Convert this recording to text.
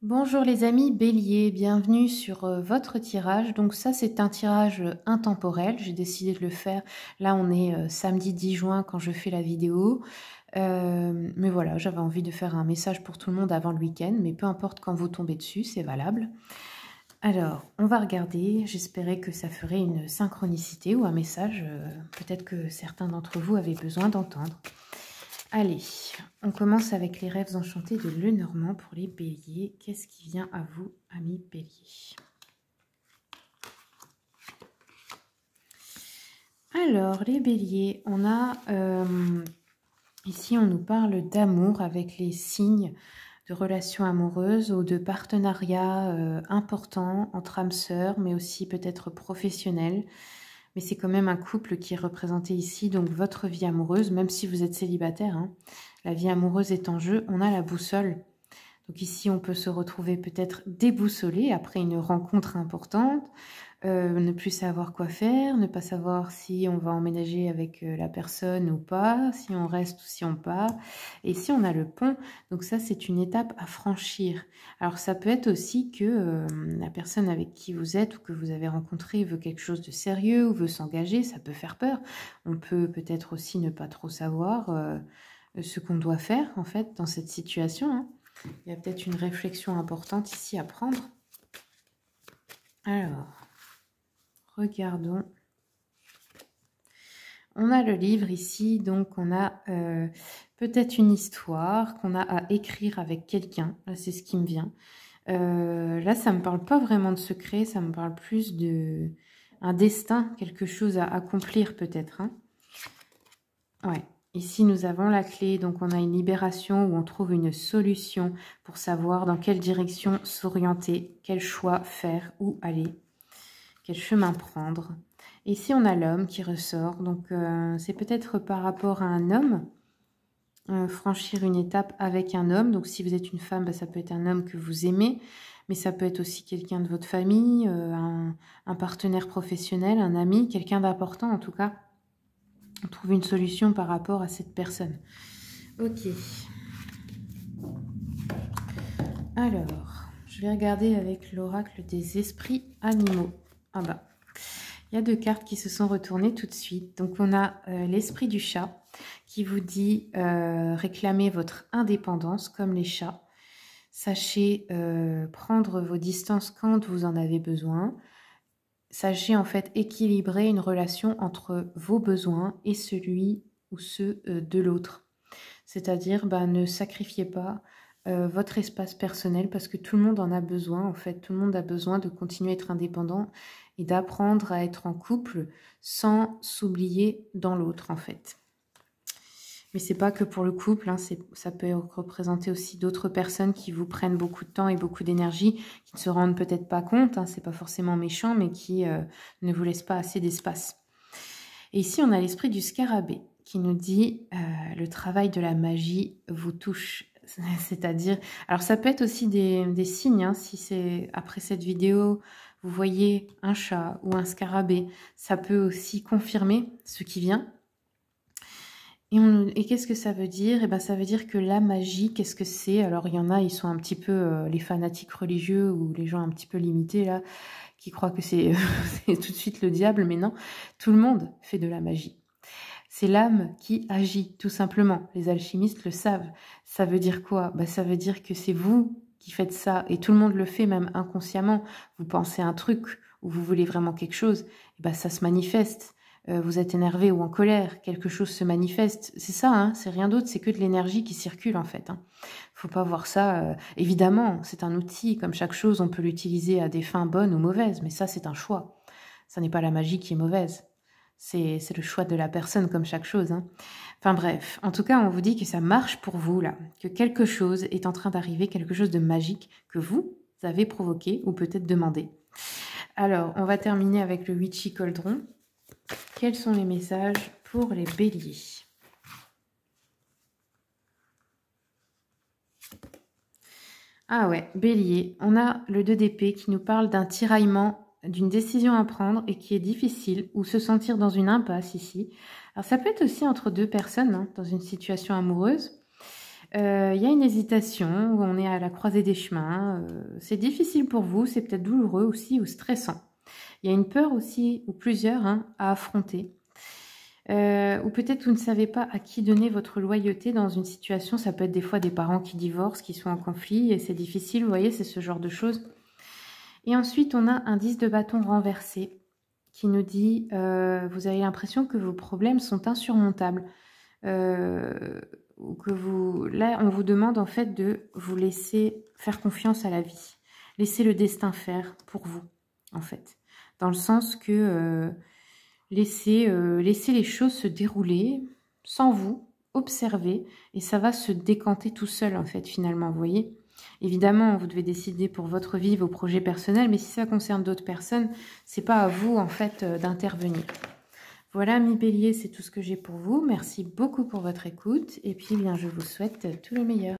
Bonjour les amis Bélier, bienvenue sur votre tirage. Donc ça c'est un tirage intemporel, j'ai décidé de le faire. Là on est samedi 10 juin quand je fais la vidéo. Mais voilà, j'avais envie de faire un message pour tout le monde avant le week-end, mais peu importe quand vous tombez dessus, c'est valable. Alors, on va regarder, j'espérais que ça ferait une synchronicité ou un message, peut-être que certains d'entre vous avaient besoin d'entendre. Allez, on commence avec les rêves enchantés de Lenormand pour les béliers. Qu'est-ce qui vient à vous, amis béliers? Alors, les béliers, on a... ici, on nous parle d'amour avec les signes de relations amoureuses ou de partenariats importants entre âmes sœurs, mais aussi peut-être professionnels. Mais c'est quand même un couple qui est représenté ici, donc votre vie amoureuse, même si vous êtes célibataire, hein, la vie amoureuse est en jeu, on a la boussole. Donc ici, on peut se retrouver peut-être déboussolé après une rencontre importante, ne plus savoir quoi faire, ne pas savoir si on va emménager avec la personne ou pas, si on reste ou si on part. Et ici, on a le pont. Donc ça, c'est une étape à franchir. Alors ça peut être aussi que la personne avec qui vous êtes ou que vous avez rencontré veut quelque chose de sérieux ou veut s'engager. Ça peut faire peur. On peut peut-être aussi ne pas trop savoir ce qu'on doit faire en fait dans cette situation, hein. Il y a peut-être une réflexion importante ici à prendre. Alors, regardons. On a le livre ici, donc on a peut-être une histoire qu'on a à écrire avec quelqu'un. Là, c'est ce qui me vient. Là, ça ne me parle pas vraiment de secret, ça me parle plus de un destin, quelque chose à accomplir peut-être, hein. Ouais. Ici, nous avons la clé, donc on a une libération où on trouve une solution pour savoir dans quelle direction s'orienter, quel choix faire, où aller, quel chemin prendre. Et ici, on a l'homme qui ressort, donc c'est peut-être par rapport à un homme, franchir une étape avec un homme. Donc si vous êtes une femme, ça peut être un homme que vous aimez, mais ça peut être aussi quelqu'un de votre famille, un partenaire professionnel, un ami, quelqu'un d'important en tout cas. On trouve une solution par rapport à cette personne. Ok. Alors, je vais regarder avec l'oracle des esprits animaux. Ah bah, il y a deux cartes qui se sont retournées tout de suite. Donc, on a l'esprit du chat qui vous dit réclamez votre indépendance comme les chats. Sachez prendre vos distances quand vous en avez besoin. Sachez en fait équilibrer une relation entre vos besoins et celui ou ceux de l'autre. C'est-à-dire, ne sacrifiez pas votre espace personnel parce que tout le monde en a besoin. En fait, tout le monde a besoin de continuer à être indépendant et d'apprendre à être en couple sans s'oublier dans l'autre en fait. Mais c'est pas que pour le couple, hein, ça peut représenter aussi d'autres personnes qui vous prennent beaucoup de temps et beaucoup d'énergie, qui ne se rendent peut-être pas compte, hein, c'est pas forcément méchant, mais qui ne vous laissent pas assez d'espace. Et ici, on a l'esprit du scarabée qui nous dit le travail de la magie vous touche. C'est-à-dire, alors ça peut être aussi des signes, hein, si c'est après cette vidéo, vous voyez un chat ou un scarabée, ça peut aussi confirmer ce qui vient. Et qu'est-ce que ça veut dire? Eh ben, ça veut dire que la magie, qu'est-ce que c'est? Alors, il y en a, ils sont un petit peu les fanatiques religieux ou les gens un petit peu limités, là, qui croient que c'est tout de suite le diable, mais non, tout le monde fait de la magie. C'est l'âme qui agit, tout simplement. Les alchimistes le savent. Ça veut dire quoi? Ben, ça veut dire que c'est vous qui faites ça, et tout le monde le fait, même inconsciemment. Vous pensez à un truc, ou vous voulez vraiment quelque chose, et ben, ça se manifeste. Vous êtes énervé ou en colère, quelque chose se manifeste. C'est ça, hein, c'est rien d'autre, c'est que de l'énergie qui circule en fait, hein. Faut pas voir ça... évidemment, c'est un outil, comme chaque chose, on peut l'utiliser à des fins bonnes ou mauvaises, mais ça, c'est un choix. Ça n'est pas la magie qui est mauvaise. C'est le choix de la personne, comme chaque chose, hein. Enfin bref, en tout cas, on vous dit que ça marche pour vous, là, que quelque chose est en train d'arriver, quelque chose de magique que vous avez provoqué ou peut-être demandé. Alors, on va terminer avec le Witchy Cauldron. Quels sont les messages pour les béliers? Ah ouais, bélier, on a le 2 d'épée qui nous parle d'un tiraillement, d'une décision à prendre et qui est difficile, ou se sentir dans une impasse ici. Alors ça peut être aussi entre deux personnes, hein, dans une situation amoureuse. Il y a une hésitation, où on est à la croisée des chemins. C'est difficile pour vous, c'est peut-être douloureux aussi ou stressant. Il y a une peur aussi, ou plusieurs, hein, à affronter. Ou peut-être vous ne savez pas à qui donner votre loyauté dans une situation. Ça peut être des fois des parents qui divorcent, qui sont en conflit, et c'est difficile, vous voyez, c'est ce genre de choses. Et ensuite, on a un 10 de bâton renversé qui nous dit, vous avez l'impression que vos problèmes sont insurmontables. Ou que là, on vous demande en fait de vous laisser faire confiance à la vie. Laissez le destin faire pour vous, en fait. Dans le sens que laissez les choses se dérouler sans vous, observez, et ça va se décanter tout seul, en fait, finalement, vous voyez. Évidemment, vous devez décider pour votre vie, vos projets personnels, mais si ça concerne d'autres personnes, c'est pas à vous, en fait, d'intervenir. Voilà, mes béliers, c'est tout ce que j'ai pour vous. Merci beaucoup pour votre écoute. Et puis, bien, je vous souhaite tout le meilleur.